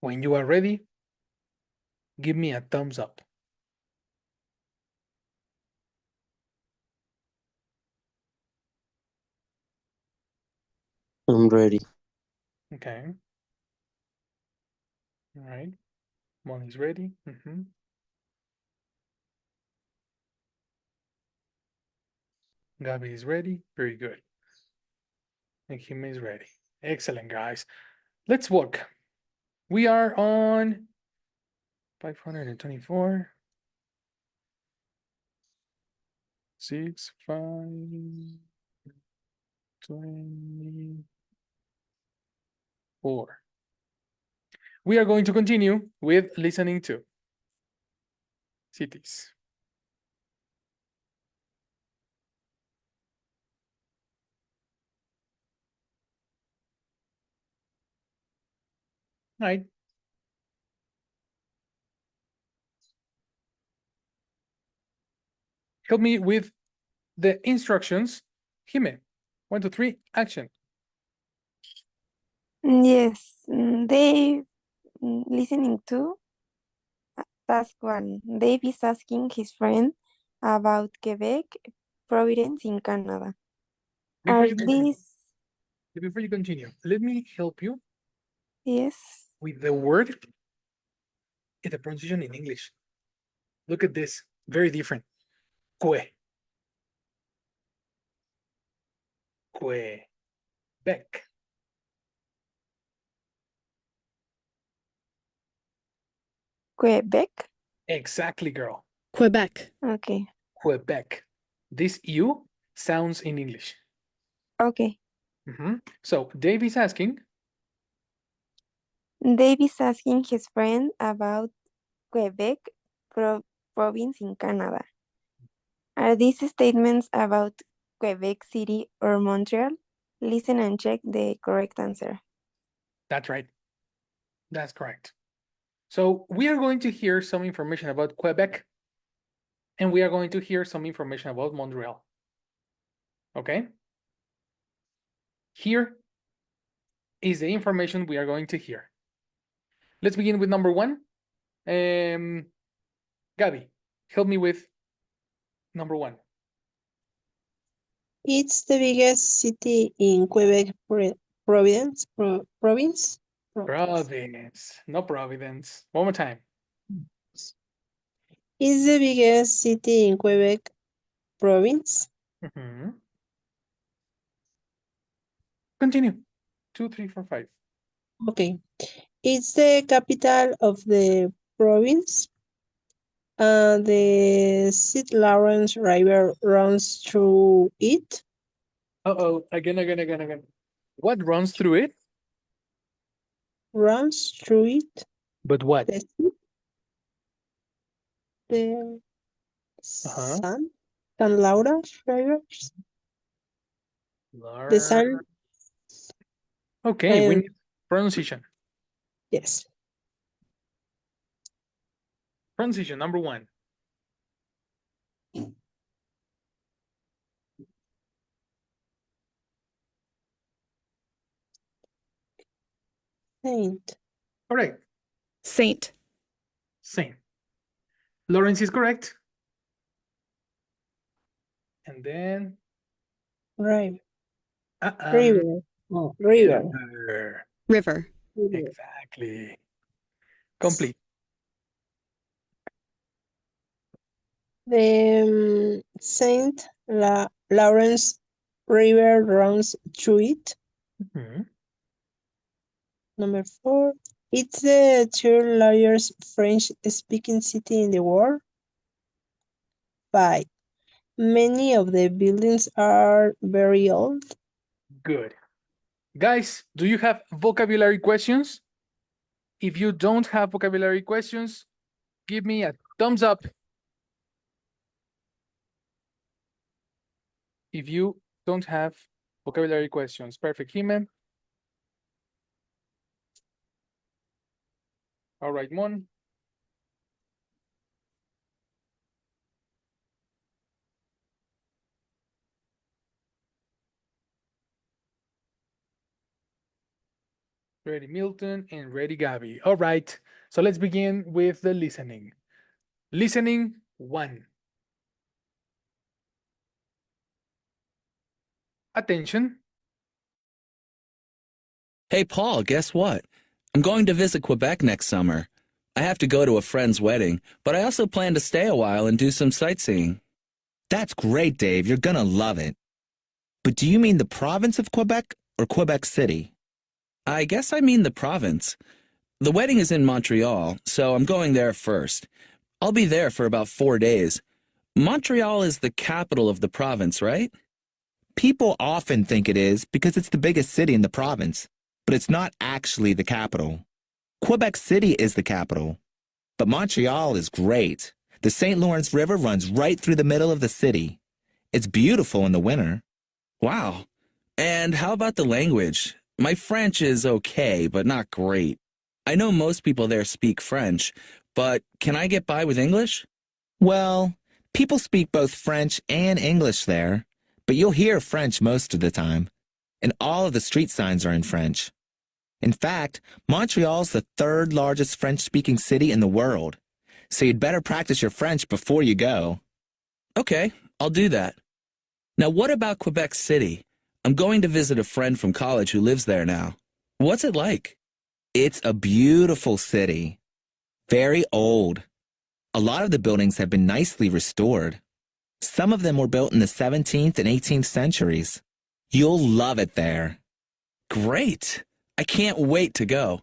When you are ready, give me a thumbs up. I'm ready. Okay. All right. Molly's ready. Gabby is ready. Very good. And Jim is ready. Excellent, guys. Let's work. We are on 524. 6, 5, 24. We are going to continue with listening to cities. All right. Help me with the instructions. Jime, 1, 2, 3, action. Yes, they listening to task 1. Dave is asking his friend about Quebec, Providence in Canada. Before Are you continue, let me help you yes, with the word and the pronunciation in English. Look at this. Very different. Que. Quebec. Quebec? Exactly, girl. Quebec. Okay, Quebec. This U sounds in English. okay. So Dave is asking, Dave is asking his friend about Quebec, province in Canada. Are these statements about Quebec City or Montreal? Listen and check the correct answer. that's right. That's correct. So we are going to hear some information about Quebec, and we are going to hear some information about Montreal. Okay? Here is the information we are going to hear. Let's begin with number 1. Gabby, help me with number 1. It's the biggest city in Quebec province. Province. Providence, no Providence. One more time. It's the biggest city in Quebec province. Continue. 2, 3, 4, 5. Okay. It's the capital of the province. The St. Lawrence River runs through it. Uh-oh, again. What runs through it? Runs through it. But what? The San Laura Rivers. The San. Okay, we need pronunciation. Yes. Pronunciation, number 1. Saint. Correct. Saint. Saint. Lawrence is correct. And then River. River. River. Exactly. Complete. The Saint Lawrence River runs through it. Number 4. It's the third largest French-speaking city in the world. 5. Many of the buildings are very old. Good. Guys, do you have vocabulary questions? If you don't have vocabulary questions, give me a thumbs up. If you don't have vocabulary questions. Perfect, Jime. All right, Mon. Ready, Milton, and ready, Gabby. All right. So let's begin with the listening. Listening 1. Attention. Hey, Paul, guess what? I'm going to visit Quebec next summer. I have to go to a friend's wedding, but I also plan to stay a while and do some sightseeing. That's great, Dave. You're gonna love it. But do you mean the province of Quebec or Quebec City? I guess I mean the province. The wedding is in Montreal, so I'm going there first. I'll be there for about 4 days. Montreal is the capital of the province, right? People often think it is because it's the biggest city in the province, but it's not actually the capital. Quebec City is the capital, but Montreal is great. The St. Lawrence River runs right through the middle of the city. It's beautiful in the winter. Wow. And how about the language? My French is okay, but not great. I know most people there speak French, but can I get by with English? Well, people speak both French and English there, but you'll hear French most of the time, and all of the street signs are in French. In fact, Montreal's the third largest French-speaking city in the world, so you'd better practice your French before you go. Okay, I'll do that. Now, what about Quebec City? I'm going to visit a friend from college who lives there now. What's it like? It's a beautiful city. Very old. A lot of the buildings have been nicely restored. Some of them were built in the 17th and 18th centuries. You'll love it there. Great. I can't wait to go.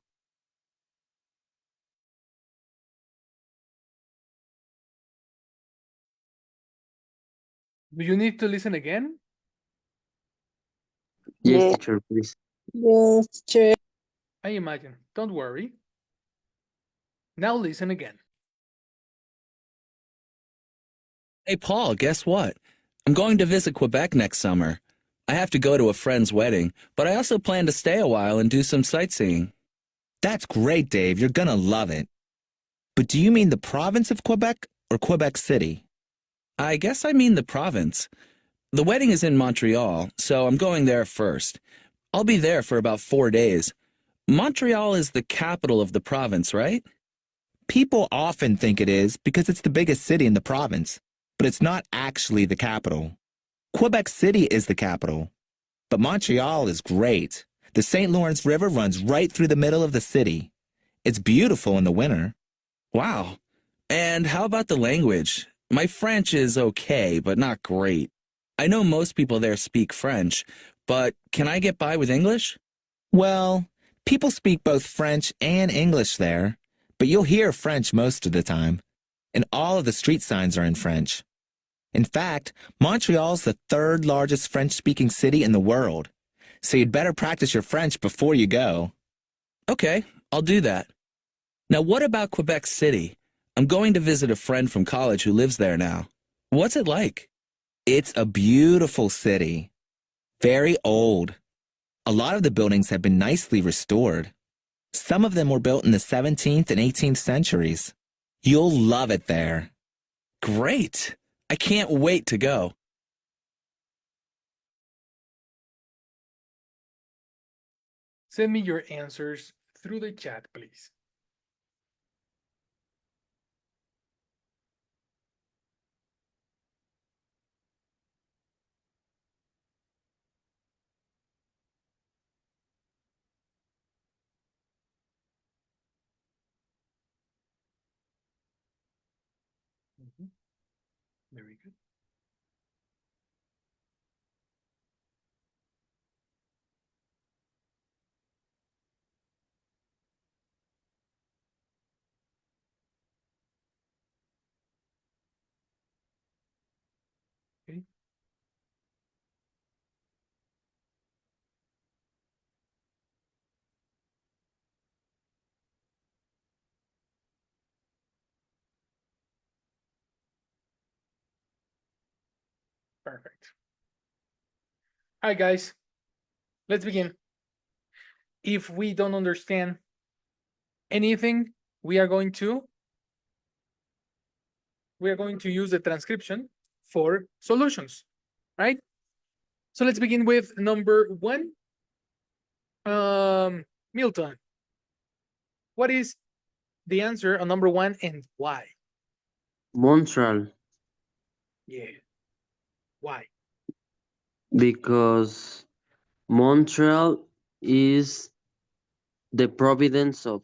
Do you need to listen again? Yes, Yeah. teacher, please. Yes, teacher. I imagine. Don't worry. Now listen again. Hey, Paul, guess what? I'm going to visit Quebec next summer. I have to go to a friend's wedding, but I also plan to stay a while and do some sightseeing. That's great, Dave. You're gonna love it. But do you mean the province of Quebec or Quebec City? I guess I mean the province. The wedding is in Montreal, so I'm going there first. I'll be there for about 4 days. Montreal is the capital of the province, right? People often think it is because it's the biggest city in the province, but it's not actually the capital. Quebec City is the capital, but Montreal is great. The St. Lawrence River runs right through the middle of the city. It's beautiful in the winter. Wow. And how about the language? My French is okay, but not great. I know most people there speak French, but can I get by with English? Well, people speak both French and English there, but you'll hear French most of the time, and all of the street signs are in French. In fact, Montreal's the third largest French-speaking city in the world, so you'd better practice your French before you go. Okay, I'll do that. Now, what about Quebec City? I'm going to visit a friend from college who lives there now. What's it like? It's a beautiful city. Very old. A lot of the buildings have been nicely restored. Some of them were built in the 17th and 18th centuries. You'll love it there. Great. I can't wait to go. Send me your answers through the chat, please. Very good. Okay. Perfect. All right, guys, let's begin. If we don't understand anything, we are going to use the transcription for solutions, right? So let's begin with number 1. Milton, what is the answer on number 1 and why? Montreal, Yeah. Why? because Montreal is the province of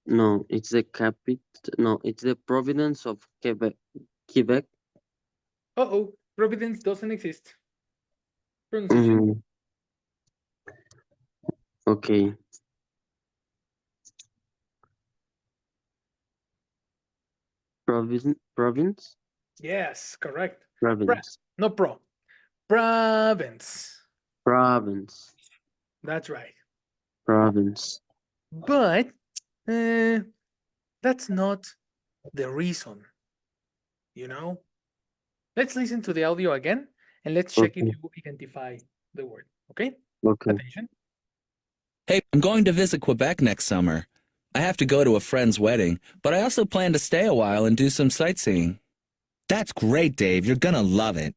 no, it's the capital. No, it's the province of Quebec. Quebec. Uh-oh, Providence doesn't exist. Pronunciation. Mm, okay. Province. Yes, correct. Province. No pro. Province. Province. That's right. Province. But that's not the reason, you know? Let's listen to the audio again and let's check if Okay. you identify the word. Okay? Okay. Attention. Hey, I'm going to visit Quebec next summer. I have to go to a friend's wedding, but I also plan to stay a while and do some sightseeing. That's great, Dave. You're gonna love it.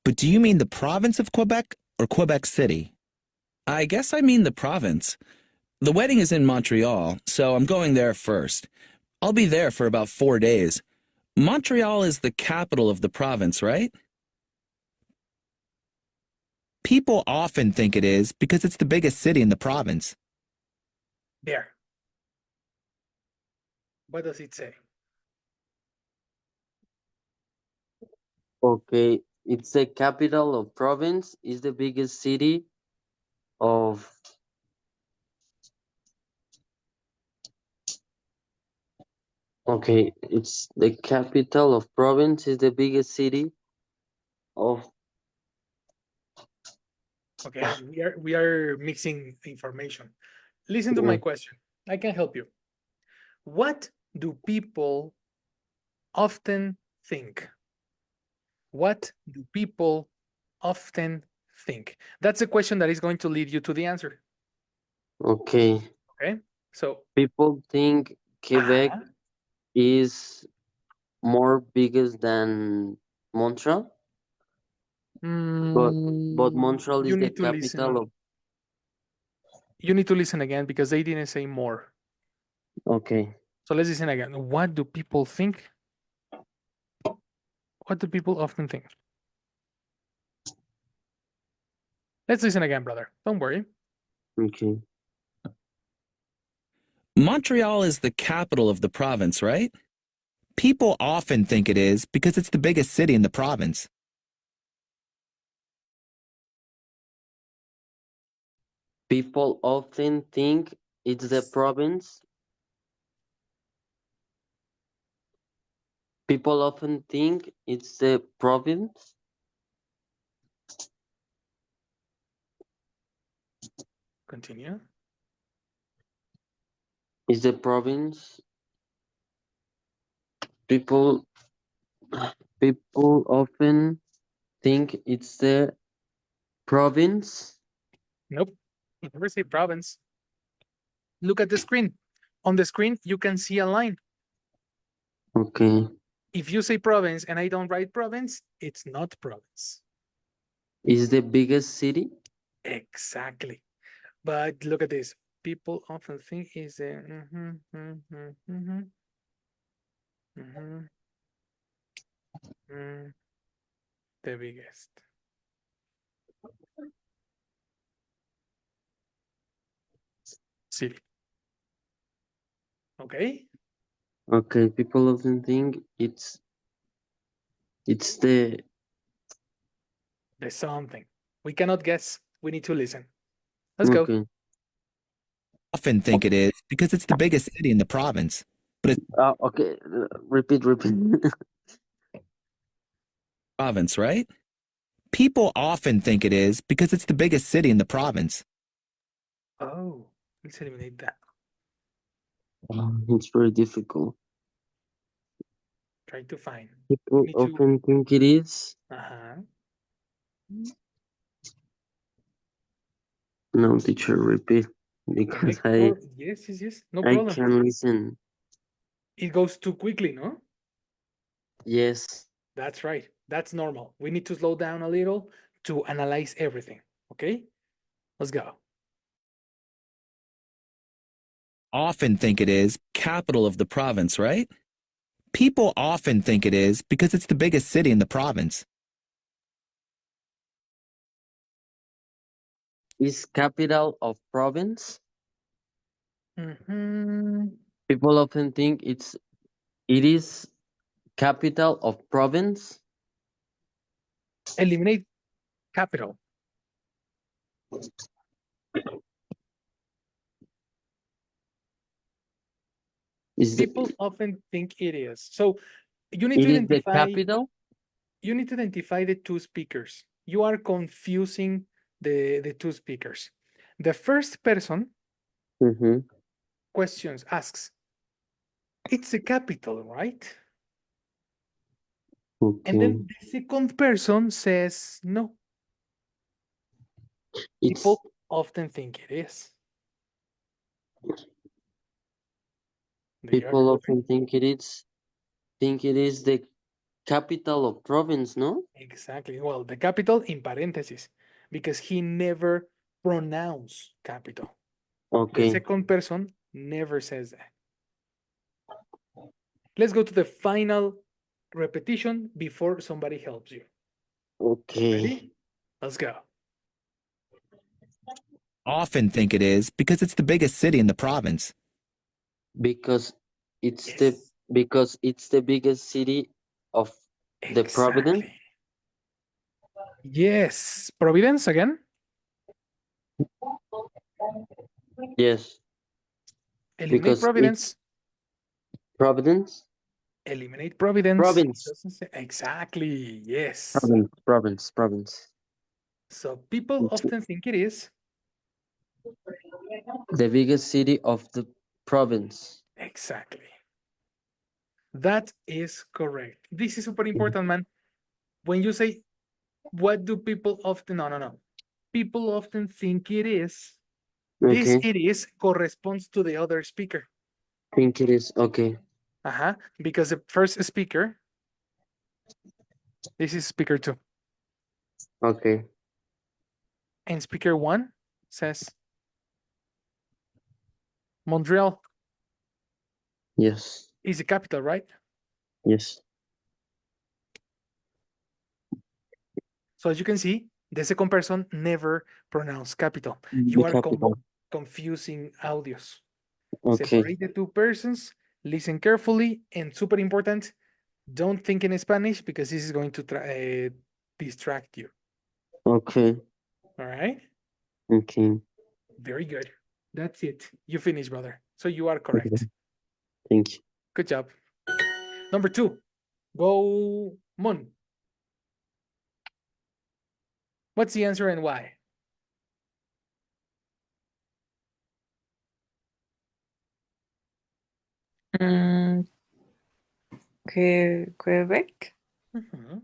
But do you mean the province of Quebec or Quebec City? I guess I mean the province. The wedding is in Montreal, so I'm going there first. I'll be there for about 4 days. Montreal is the capital of the province, right? People often think it is because it's the biggest city in the province. There. What does it say? Okay. It's the capital of province. Is the biggest city of. Okay, it's the capital of province. Is the biggest city of. Okay, we are mixing information. Listen to my question. I can help you. What do people often think? What do people often think? That's a question that is going to lead you to the answer. Okay. Okay, so People think Quebec uh-huh. is more biggest than Montreal, but Montreal You is the need to listen. capital of. You need to listen again because they didn't say more. Okay. So let's listen again. What do people think? What do people often think? Let's listen again, brother. Don't worry. Okay. Montreal is the capital of the province, right? People often think it is because it's the biggest city in the province. People often think it's the province. People often think it's the province. Continue. Is the province. People people often think it's the province. Nope. You never say province. Look at the screen. On the screen, you can see a line. Okay. If you say province and I don't write province, it's not province. Is the biggest city? Exactly. But look at this. People often think is the the biggest. City. Okay. Okay, people often think it's the. There's something. We cannot guess. We need to listen. Let's go. Okay. Often think it is because it's the biggest city in the province. Okay. Repeat. Province, right? People often think it is because it's the biggest city in the province. Oh, let's eliminate that. It's very difficult. Try to find. People Me too. often think it is. No, teacher, repeat because Yes. No I problem. can listen. It goes too quickly, no? Yes. That's right. That's normal. We need to slow down a little to analyze everything. Okay? Let's go. often think it is capital of the province, right? People often think it is because it's the biggest city in the province. Is capital of province. Mhm. People often think it is capital of province. Eliminate capital. Is People often think it is. So you need it to is the identify capital? the two speakers. You are confusing the two speakers. The first person Mm-hmm. asks, it's the capital, right? And Okay. then the second person says, no, It's people often think it is. Do you people agree with me? often think it is the capital of province, no? Exactly. Well, the capital in parentheses, because he never pronounced capital. The Okay. second person never says that. Let's go to the final repetition before somebody helps you. Okay. Ready? Let's go. Often think it is because it's the biggest city in the province. Because it's Yes. the biggest city of the Providence. Exactly. Yes. Providence again? Yes. Eliminate Because Providence. Providence. Eliminate Providence. Province. Doesn't say exactly. Yes. Province. So people It's often think it is the biggest city of the province. exactly. That is correct. This is super important, man. When you say, what do people often, no. People often think it is. This Okay. it is corresponds to the other speaker. Think it is okay. Because the first speaker, this is speaker 2. Okay. And speaker 1 says Montreal Yes. is the capital, right? Yes. So as you can see, the second person never pronounced capital. The You are capital. confusing audios. Okay. Separate the two persons, listen carefully, and super important, don't think in Spanish because this is going to distract you. Okay. All right? Okay. Very good. That's it. You finished, brother. So you are correct. Thank you. Good job. Number 2, go Mon. What's the answer and why? Quebec, Mhm.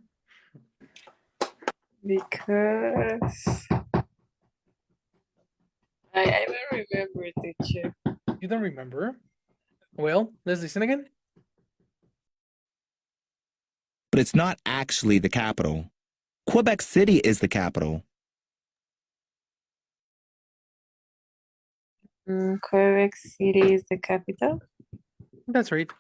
because I don't remember, teacher. You don't remember? Well, let's listen again. But it's not actually the capital. Quebec City is the capital. Quebec City is the capital. That's right.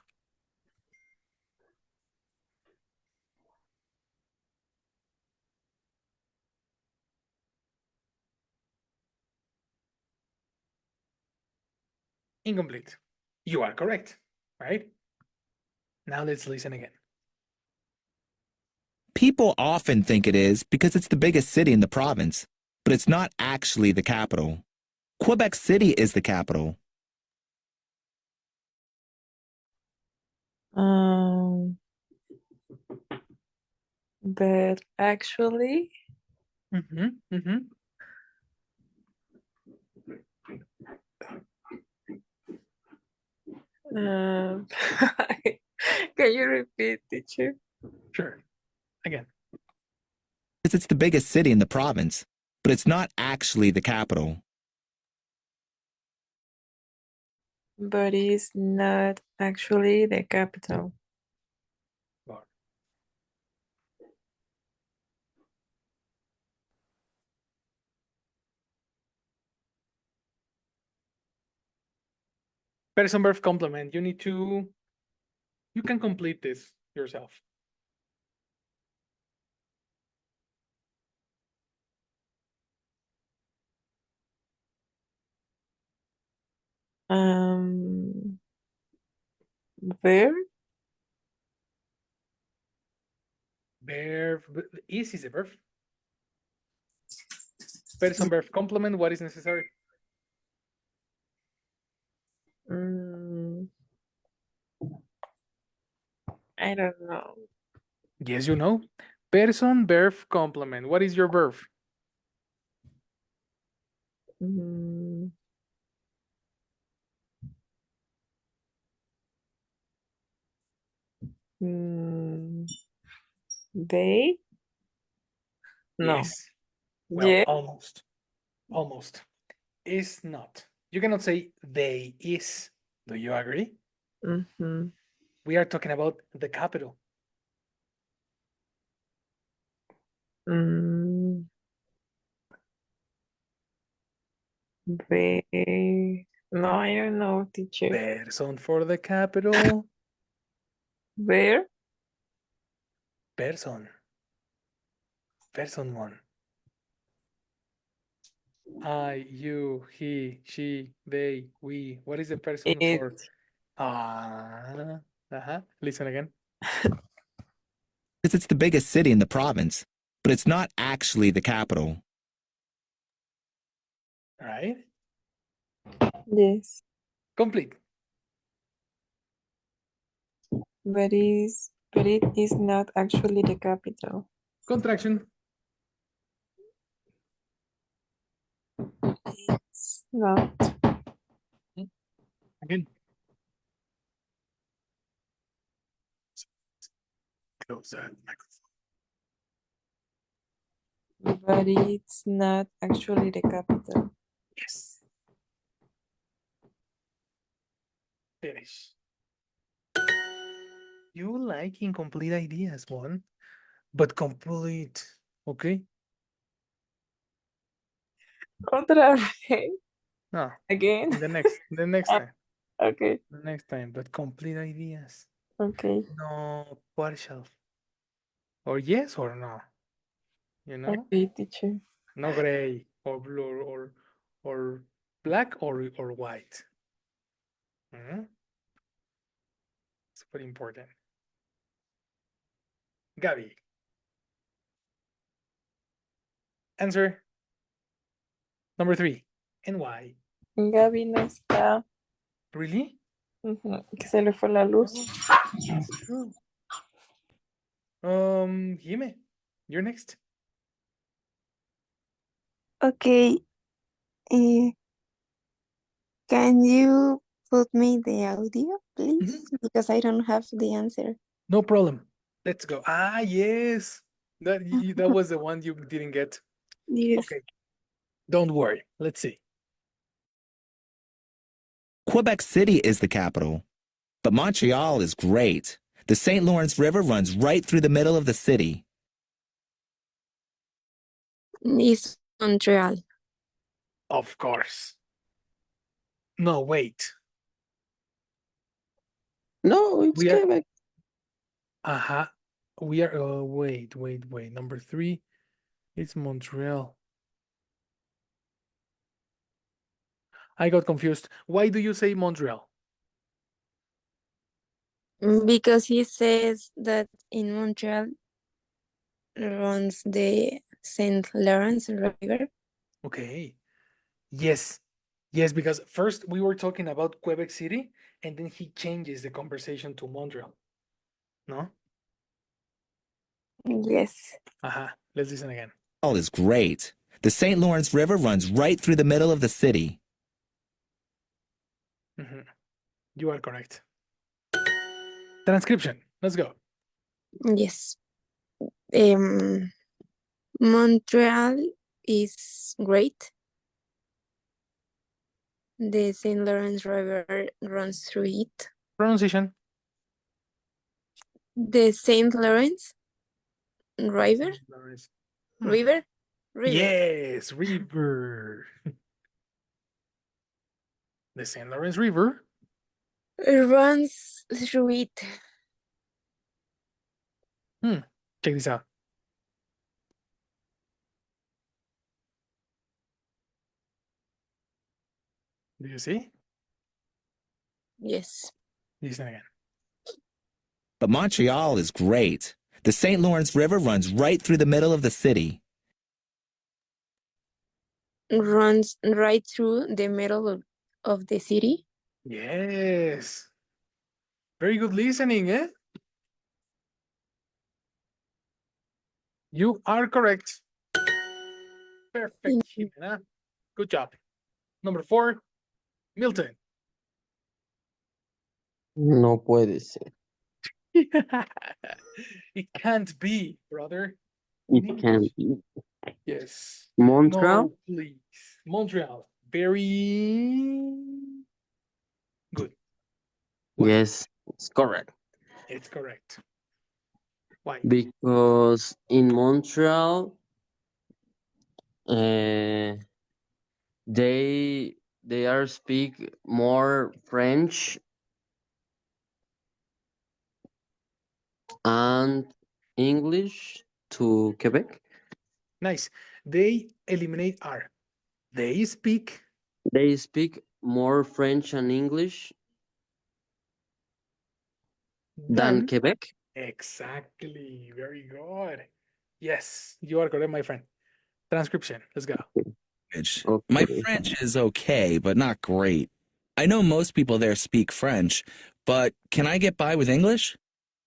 Incomplete. You are correct, right? Now let's listen again. People often think it is because it's the biggest city in the province, but it's not actually the capital. Quebec City is the capital. But actually, Mm-hmm. Mm-hmm. um, can you repeat, teacher? Sure. Again. Because it's the biggest city in the province, but it's not actually the capital. But it's not actually the capital. Person verb complement. You need to. You can complete this yourself. Where? Verb is a verb. Person verb complement. What is necessary? Mm, I don't know. Yes, you know. Person verb complement. What is your verb? Mm, mm, they? No. Yes. Well, Yeah. almost. Almost. Is not. You cannot say they is. Do you agree? Mm-hmm. We are talking about the capital. Mm, they. No, I don't know, teacher. Person for the capital. Where? Person. Person one. I, you, he, she, they, we. What is the person It. for? Ah. Uh-huh. Listen again. Because it's the biggest city in the province, but it's not actually the capital. Right? Yes. Complete. But it is not actually the capital. Contraction. It's not. Again. Close that microphone. But it's not actually the capital. Yes. Finish. You like incomplete ideas, one, but complete. Okay? Otra vez. No. Again. The next time. Okay. The next time. But complete ideas. Okay. No partial. Or yes or no. You know? Okay, teacher. No gray or blue or black or white. Super important. Gabi. Answer. Number 3. And why? Gaby no está. Really? Ujú, que se le fue la luz. It's true. Jime, you're next. Okay. eh, can you put me the audio, please? Because I don't have the answer. No problem. Let's go. Ah, yes. That was the one you didn't get. Yes. Okay. Don't worry. Let's see. Quebec City is the capital, but Montreal is great. The St. Lawrence River runs right through the middle of the city. It's Montreal. Of course. No, wait. No, it's We are Quebec. uh-huh. We are wait. Number 3 is Montreal. I got confused. Why do you say Montreal? Because he says that in Montreal runs the St. Lawrence River. Okay. Yes. Yes, because first we were talking about Quebec City and then he changes the conversation to Montreal. No? Yes. Let's listen again. Montreal is great. The St. Lawrence River runs right through the middle of the city. You are correct. Transcription. Let's go. Yes. Montreal is great. The St. Lawrence River runs through it. Pronunciation. The St. Lawrence River? River? Yes, river. The St. Lawrence River It runs through it. Check this out. Do you see? Yes. Listen again. But Montreal is great. The St. Lawrence River runs right through the middle of the city. Runs right through the middle of the city. Yes. Very good listening, eh? You are correct. Perfect, Thank you. Jimena. Good job. Number 4, Milton. No puede ser. It can't be, brother. It In can English. be. Yes. Montreal? No, please. Montreal. Very good. Why? Yes, it's correct. It's correct. Why? Because in Montreal, uh, they are speak more French and English to Quebec. Nice. They eliminate R. They speak They speak more French and English than than. Quebec. Exactly. Very good. Yes, you are correct, my friend. Transcription. Let's go. My Okay. French is okay, but not great. I know most people there speak French, but can I get by with English?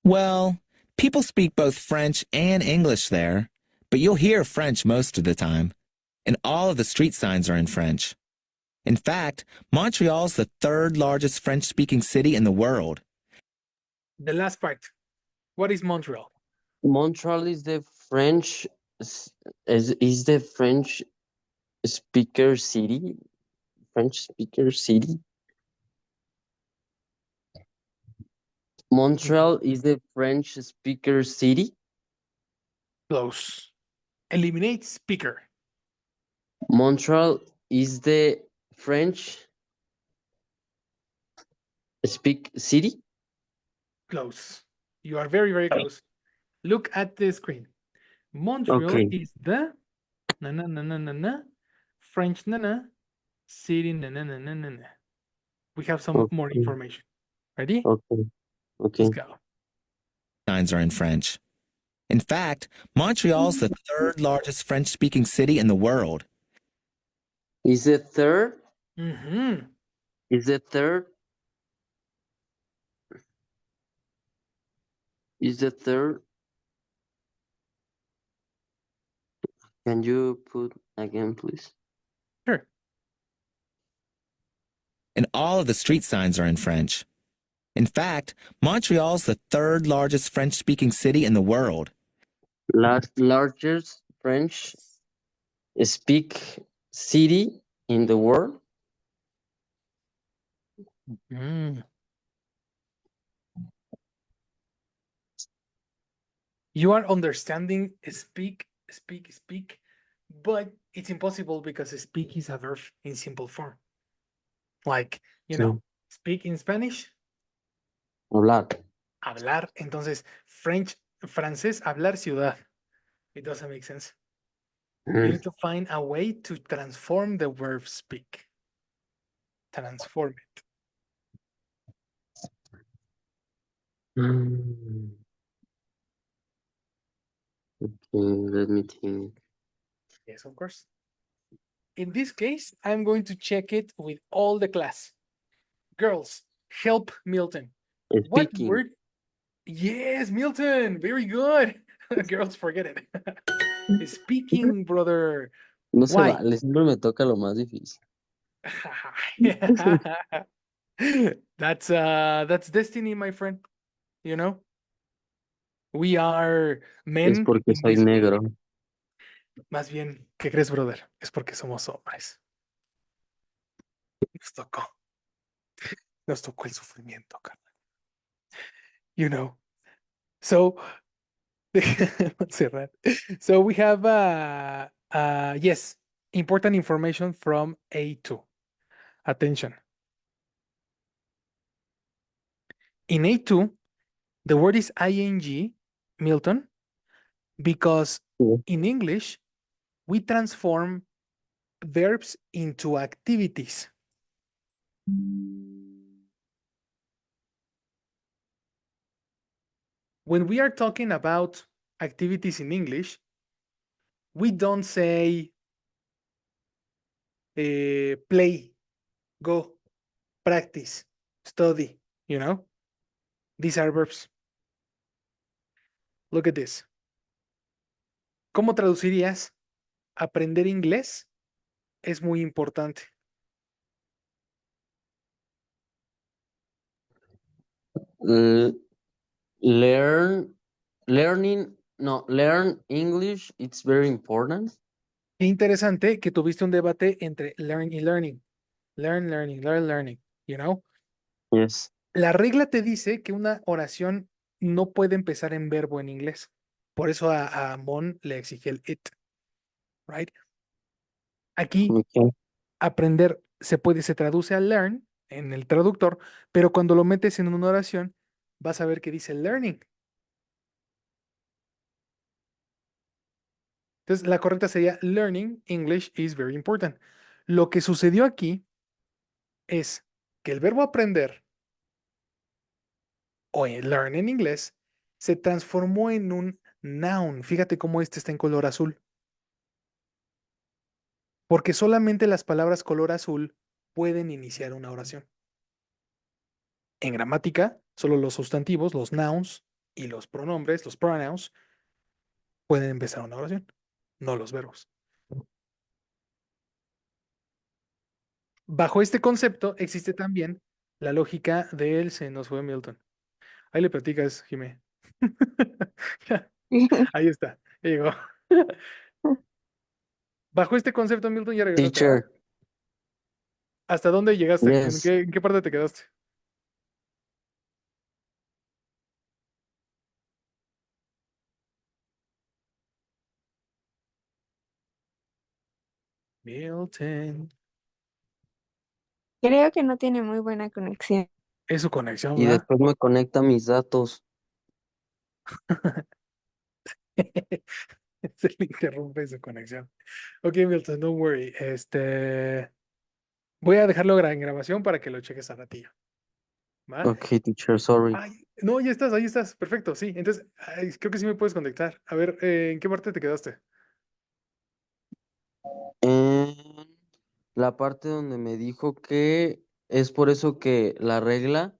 Well, people speak both French and English there, but you'll hear French most of the time. And all of the street signs are in French. In fact, Montreal's the third largest French-speaking city in the world. The last part. What is Montreal? Montreal is the French is the French speaker city. French speaker city. Montreal is the French speaker city. Close. Eliminate speaker. Montreal is the French speak city. Close. You are very, very close. Look at the screen. Montreal Okay. is the French city We have some more Okay. information. Ready? Okay. Let's Okay. go. Signs are in French. In fact, Montreal's the third largest French-speaking city in the world. Is the third? Mm-hmm. Is the third? Is the third? Can you put again, please? Sure. And all of the street signs are in French. In fact, Montreal's the third largest French-speaking city in the world. Largest French speak city in the world. Mm. You are understanding speak, but it's impossible because speak is a verb in simple form. Like, Sí. speak in Spanish, Hablar. hablar. Entonces, francés, hablar ciudad. It doesn't make sense. You need to find a way to transform the verb speak. Transform it. Okay, let me think. Yes, of course. In this case, I'm going to check it with all the class. Girls, help Milton. What Speaking. word? Yes, Milton. Very good. Girls, forget it. Speaking, brother. No se Why? vale, siempre me toca lo más difícil. That's destiny, my friend. You know, we are Es men porque in soy this world. negro. Más bien, ¿qué crees, brother? Es porque somos hombres. Nos tocó. Nos tocó el sufrimiento, carnal. You know. So, so we have yes, important information from A2. Attention. In A2, the word is ing, Milton, because Yeah. in English, we transform verbs into activities. When we are talking about activities in English, we don't say play, go, practice, study, you know? These are verbs. Look at this. ¿Cómo traducirías? Aprender inglés es muy importante. L- learn, learn English. It's very important. Qué interesante que tuviste un debate entre learn y learning. Learn, learning, learn, learning, you know? Yes. La regla te dice que una oración no puede empezar en verbo en inglés. Por eso a Mon le exige el it, right? Aquí Okay. aprender se traduce a learn en el traductor, pero cuando lo metes en una oración, vas a ver que dice learning. Entonces, la correcta sería learning English is very important. Lo que sucedió aquí es que el verbo aprender o learn en inglés se transformó en un noun. Fíjate cómo este está en color azul. Porque solamente las palabras color azul pueden iniciar una oración. En gramática, solo los sustantivos, los nouns y los pronombres, los pronouns, pueden empezar una oración, no los verbos. Bajo este concepto existe también la lógica del se nos fue Milton. Ahí le platicas, Jimé. Ahí está, ya llegó. Bajo este concepto, Milton, ya regresaste, ¿verdad? Teacher. ¿Hasta dónde llegaste? ¿En Yes. qué parte te quedaste? Milton. Creo que no tiene muy buena conexión. Es su conexión, Y ¿verdad? después me conecta mis datos. Se le interrumpe su conexión. Ok, Milton, don't worry. Voy a dejarlo en grabación para que lo cheques a ratillo. ¿Va? Okay, teacher, sorry. Ay, no, ya estás, ahí estás. Perfecto, sí. Entonces, ay, creo que sí me puedes conectar. A ver, ¿en qué parte te quedaste? En la parte donde me dijo que es por eso que la Ah, regla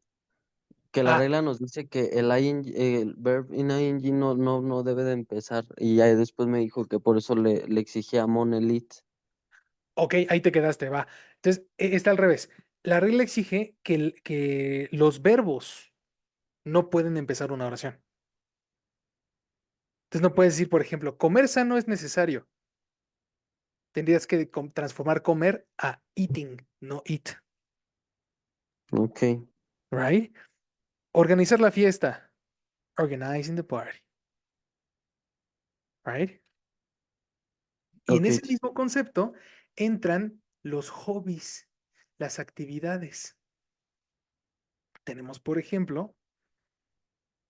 nos dice que el verb in ing no debe de empezar. Y ya después me dijo que por eso le exigía a Mon el it. ok, ahí te quedaste, va. Entonces, está al revés. La regla exige que los verbos no pueden empezar una oración. Entonces, no puedes decir, por ejemplo, comer sano es necesario. Tendrías que transformar comer a eating, no eat, Okay, right? Organizar la fiesta, organizing the party, right? Y en okay, ese mismo concepto entran los hobbies, las actividades. Tenemos, por ejemplo,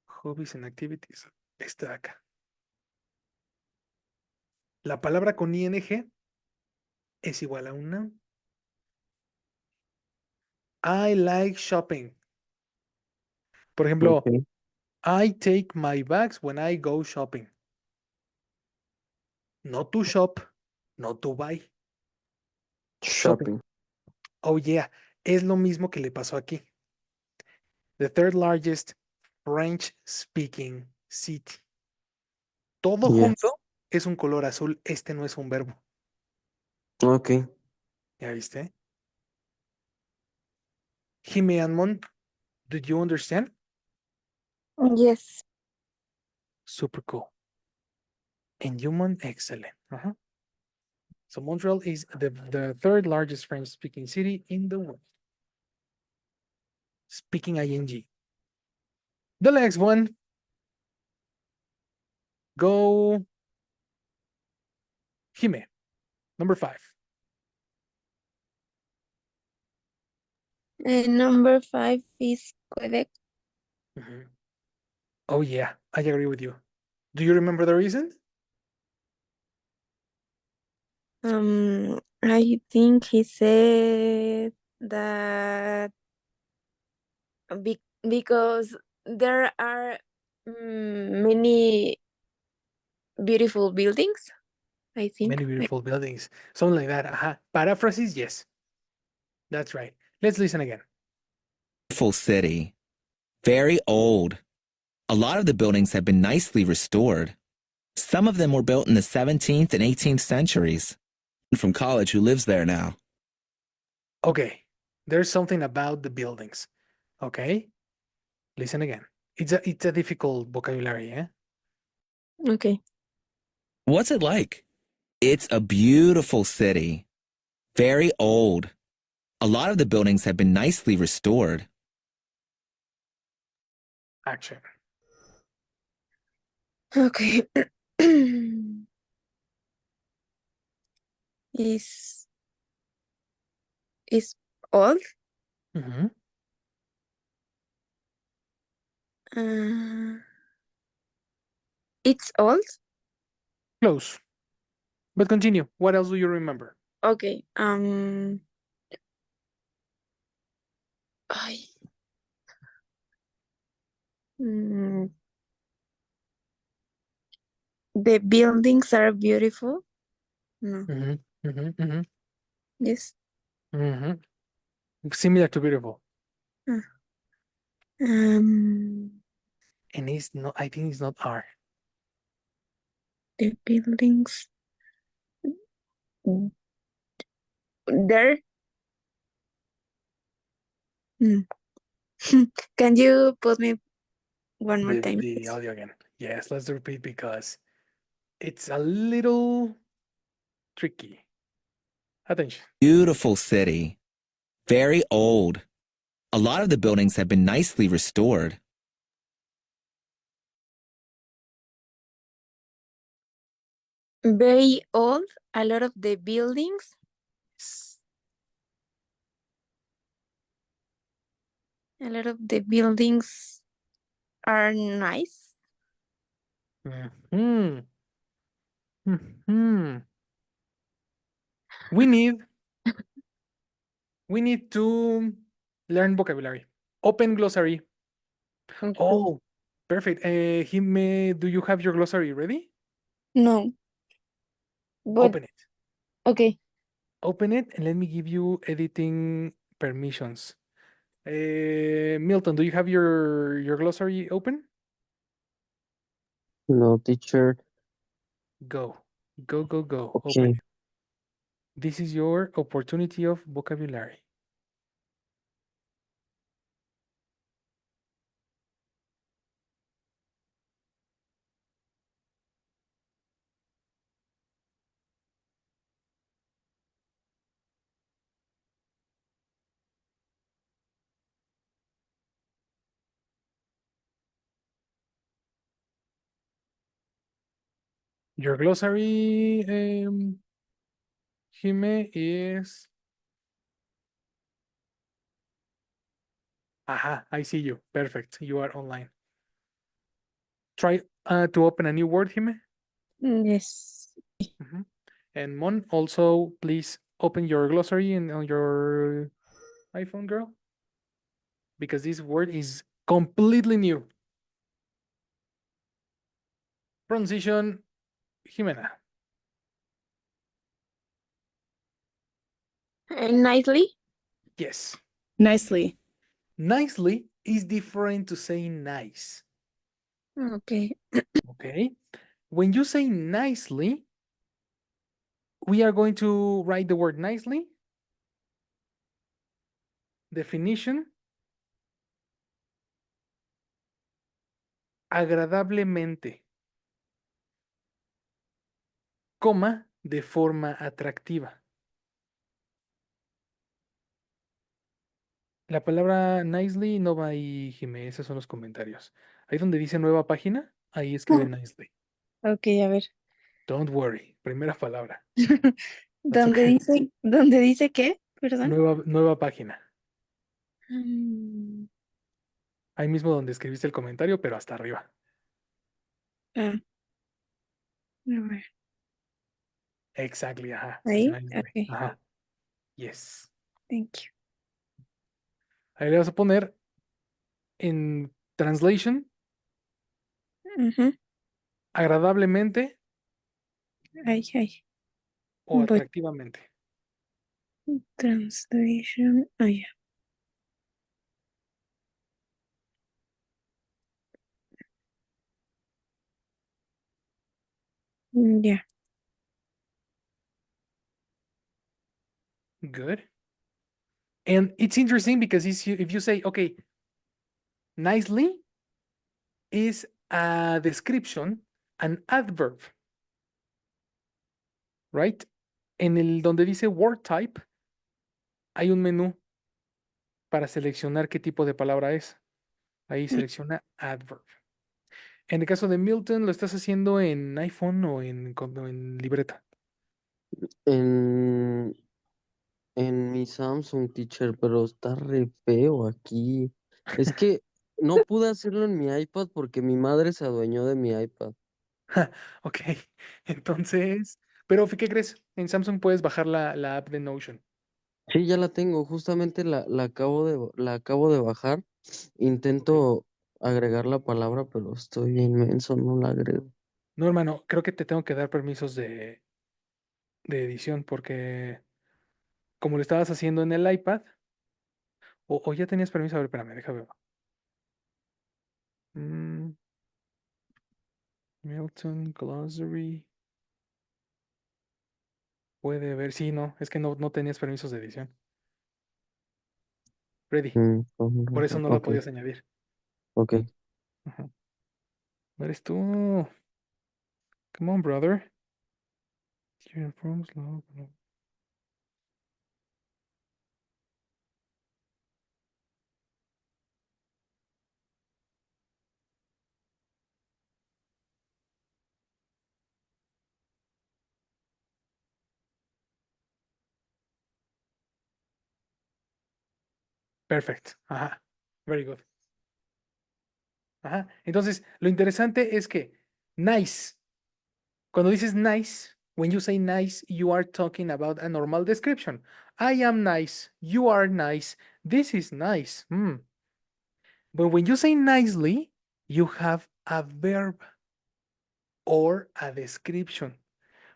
hobbies and activities. Esta de acá. La palabra con ing es igual a un noun. I like shopping. Por ejemplo, okay. I take my bags when I go shopping. No to shop, no to buy. Shopping. Shopping. Oh yeah, es lo mismo que le pasó aquí. The third largest French speaking city. Todo Yes. junto es un color azul. Este no es un verbo. Okay. ¿Ya viste? Jimmy and Mon, did you understand? Yes. Super cool. And human, excellent. So Montreal is the third largest French speaking city in the world. Speaking ing. The next one. Go. Jime. Number 5. Number 5 is Quebec. Mhm. Oh yeah, I agree with you. Do you remember the reason? I think he said that because there are many beautiful buildings, I think. Many beautiful buildings, something like that. Paraphrases, yes, that's right. Let's listen again. Beautiful city. Very old. A lot of the buildings have been nicely restored. Some of them were built in the 17th and 18th centuries. From college who lives there now. Okay, there's something about the buildings. Okay, listen again. It's a difficult vocabulary, eh? Okay. What's it like? It's a beautiful city. Very old. A lot of the buildings have been nicely restored. Action. Okay. is is old. Mm-hmm. Uh, it's old. Close, but continue. What else do you remember? Okay. Ay, mm, the buildings are beautiful. No. Mm-hmm. Mm-hmm. Mm-hmm. Yes. Mm-hmm. Similar to beautiful, Uh, Um, and it's not. I think it's not R. the buildings there. Mm. Can you put me one more time, The please? audio again. Yes, let's repeat because it's a little tricky. Attention. Beautiful city. Very old. A lot of the buildings have been nicely restored. Very old. A lot of the buildings. A lot of the buildings are nice. Hmm. Hmm. We need to learn vocabulary. Open glossary. Okay. Oh, perfect. Hime, do you have your glossary ready? No, but Open it. okay. Open it and let me give you editing permissions. Milton, do you have your glossary open? No, teacher. Go. Go, go, go. Open Okay. it. This is your opportunity of vocabulary. Your glossary, Jime, is. Aha, I see you. Perfect. You are online. Try to open a new word, Jime. Yes. Mhm. And Mon, also, please open your glossary on your iPhone, girl, because this word is completely new. Pronunciation, Jimena. Nicely. Yes. Nicely. Nicely is different to saying nice. Okay. Okay. When you say nicely, we are going to write the word nicely. Definition: agradablemente, coma, de forma atractiva. La palabra nicely no va ahí, Jimé, esos son los comentarios. Ahí donde dice nueva página, ahí escribe nicely. Okay, a ver. Don't worry, primera palabra. That's ¿Dónde okay. dice, dónde dice qué? Perdón. Nueva página. Mm, Ahí mismo donde escribiste el comentario, pero hasta arriba. Ah, a ver. Exactly, ajá. Ahí, Nicely. ok, Ajá. Yes. thank you. Ahí le vas a poner en translation, Ujú. agradablemente Ahí. o Voy. atractivamente. Translation. Ah, ya. Ya. Good. And it's interesting because if you say, okay, nicely is a description, an adverb, right? En el donde dice word type, hay un menú para seleccionar qué tipo de palabra es. Ahí selecciona adverb. En el caso de Milton, ¿lo estás haciendo en iPhone o en libreta? En, en mi Samsung, teacher, pero está re feo aquí. Es que no pude hacerlo en mi iPad porque mi madre se adueñó de mi iPad. Ok, entonces, pero ¿qué crees? En Samsung puedes bajar la app de Notion. Sí, ya la tengo, justamente la acabo de bajar. Ok. Intento agregar la palabra, pero estoy inmenso, no la agrego. No, hermano, creo que te tengo que dar permisos de edición porque como lo estabas haciendo en el iPad, o ya tenías permiso, a ver, espérame, déjame ver. Mm, Milton Glossary. Puede ver, sí, no, es que no tenías permisos de edición. Ready, Con por eso razón. no la Ok, podías añadir. ok. Ajá. No eres tú. Come on, brother. Uniforms, no. Perfect. Ajá. Very good. Ajá. Entonces, lo interesante es que nice, cuando dices nice, when you say nice, you are talking about a normal description. I am nice. You are nice. This is nice. But when you say nicely, you have a verb or a description.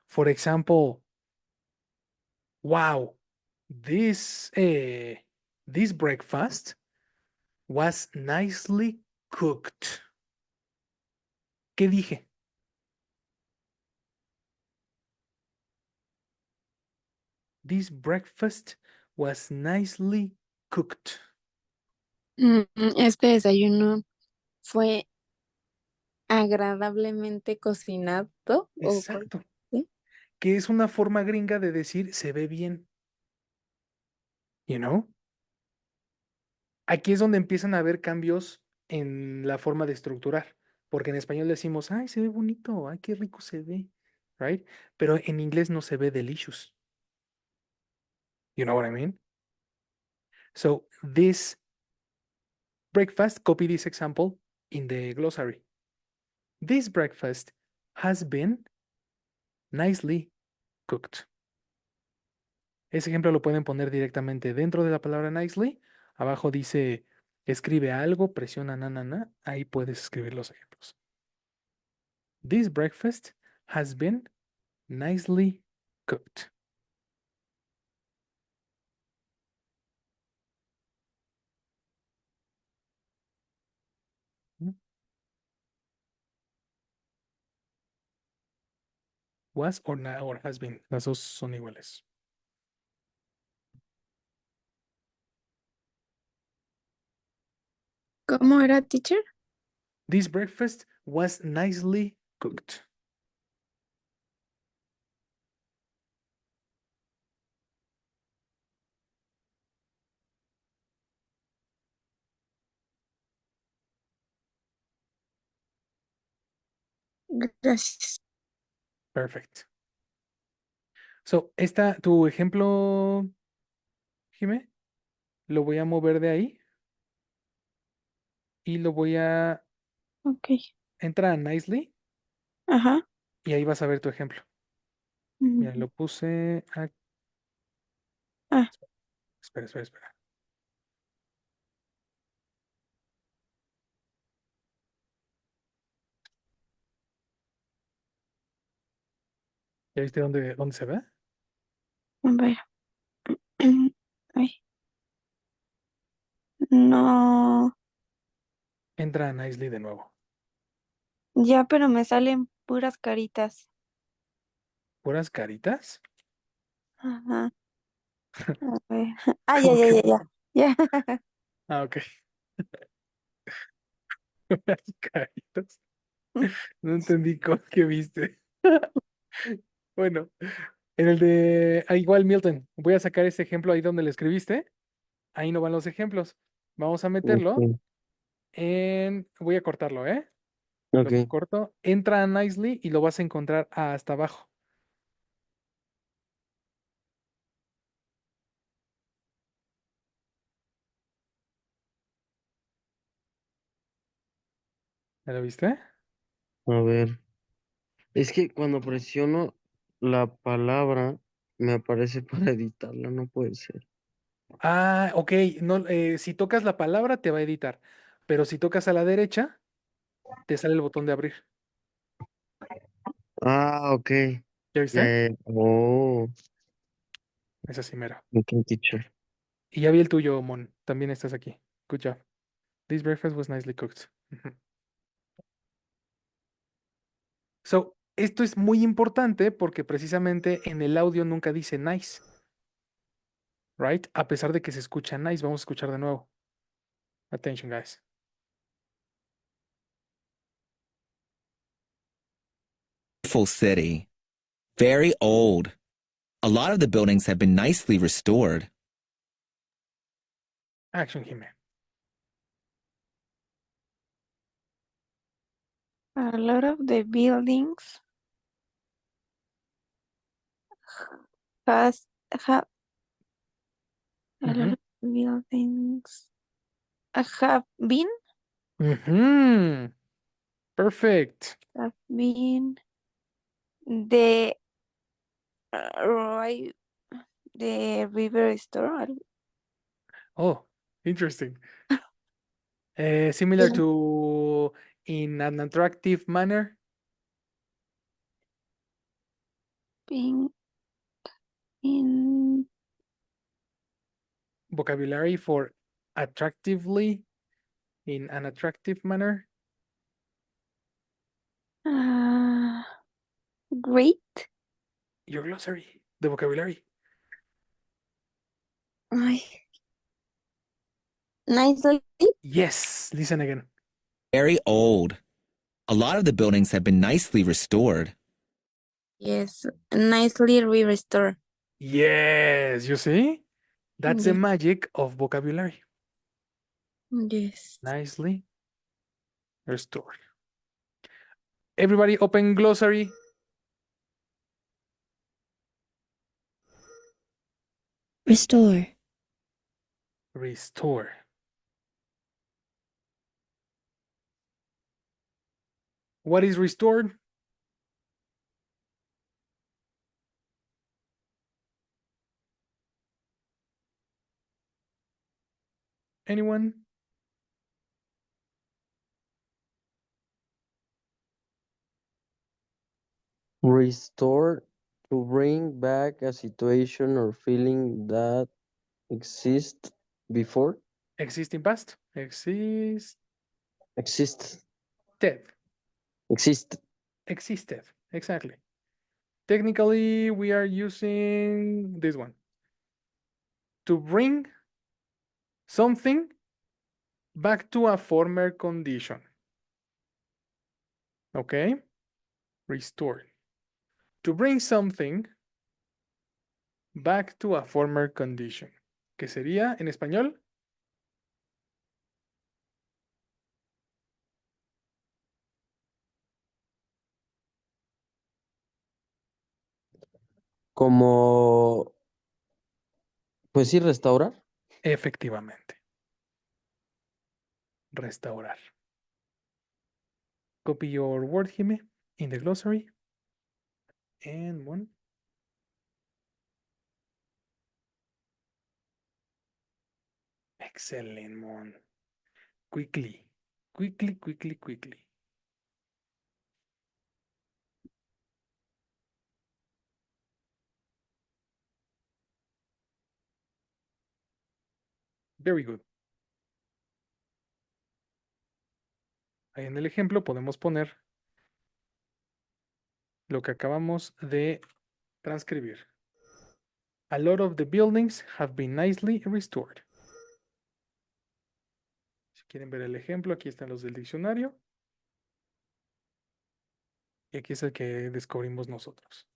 For example, wow, this breakfast was nicely cooked. ¿Qué dije? This breakfast was nicely cooked. Este desayuno fue agradablemente cocinado Exacto. ¿sí? Que es una forma gringa de decir se ve bien. You know? Aquí es donde empiezan a haber cambios en la forma de estructurar. Porque en español decimos, ay, se ve bonito, ay, qué rico se ve. Right? Pero en inglés no se ve delicious. You know what I mean? So this breakfast, copy this example in the glossary. This breakfast has been nicely cooked. Ese ejemplo lo pueden poner directamente dentro de la palabra nicely. Abajo dice, escribe algo, presiona na. Ahí puedes escribir los ejemplos. This breakfast has been nicely cooked. Was or has been. Las dos son iguales. ¿Cómo era, teacher? This breakfast was nicely cooked. Gracias. Perfect. So, tu ejemplo, Jimé, lo voy a mover de ahí y lo voy a Ok. entrar a Nicely Ajá. y ahí vas a ver tu ejemplo. Mira, lo puse aquí. Ah, Espera, espera, espera. ¿Ya viste dónde se ve? a ver. Ay, no. Entra a Nicely de nuevo. Ya, pero me salen puras caritas. ¿Puras caritas? Ajá. A ver. Ah, ya, ¿Cómo ya, que? ya, ya. Ya. Ah, ok. Puras caritas. No entendí qué viste. Bueno, en el de. Ah, igual, Milton. Voy a sacar ese ejemplo ahí donde le escribiste. Ahí no van los ejemplos. Vamos a meterlo Ok, en. Voy a cortarlo, ¿eh? Lo ok, corto. Entra a Nicely y lo vas a encontrar hasta abajo. ¿Ya lo viste? a ver. Es que cuando presiono la palabra, me aparece para editarla, no puede ser. Ah, ok. No, si tocas la palabra, te va a editar. Pero si tocas a la derecha, te sale el botón de abrir. Ah, ok. ¿Ya Ya, viste? ya, ya. Oh, Es así, mero. ok, teacher. Y ya vi el tuyo, Mon. También estás aquí. Good job. This breakfast was nicely cooked. Ujú. So, esto es muy importante porque precisamente en el audio nunca dice nice, right? A pesar de que se escucha nice, vamos a escuchar de nuevo. Attention, guys. Beautiful city. Very old. A lot of the buildings have been nicely restored. Action, Jime. A lot of the buildings has have a lot Ujú. of buildings have been Ujú. Perfect. the right the river store Oh, interesting. Similar to in an attractive manner. being in Vocabulary for attractively in an attractive manner. uh, great. Your glossary, the vocabulary. Ay, nicely. Yes, listen again. Very old. A lot of the buildings have been nicely restored. Yes, nicely restored. Yes, you see? That's the Yes, magic of vocabulary. yes. Nicely restored. Everybody open glossary. Restore. Restore. What is restored? Anyone? Restore, to bring back a situation or feeling that exists before. Existing past. Existed. Exist. Exist. Existed. Exactly. Technically, we are using this one. To bring something back to a former condition. Okay? Restore. To bring something back to a former condition. ¿Qué sería en español? Como, pues sí, restaurar. Efectivamente. Restaurar. Copy your word, Jime, in the glossary. And one. Excellent, Mon. Quickly. Quickly. Very good. Ahí en el ejemplo podemos poner lo que acabamos de transcribir. A lot of the buildings have been nicely restored. Si quieren ver el ejemplo, aquí están los del diccionario. Y aquí es el que descubrimos nosotros.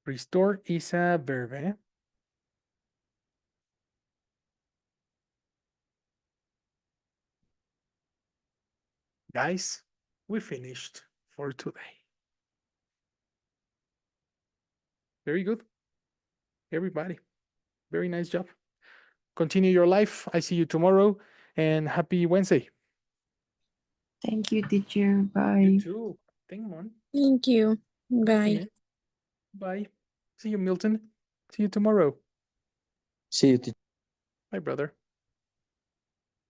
Restore is a verb, ¿eh? Guys, we finished for today. Very good. Everybody. Very nice job. Continue your life. I see you tomorrow. And happy Wednesday. Thank you, teacher. You Bye. too. Thank you, Mon. Thank you. Bye. Bye. See you, Milton. See you tomorrow. See you, teacher. Bye, brother.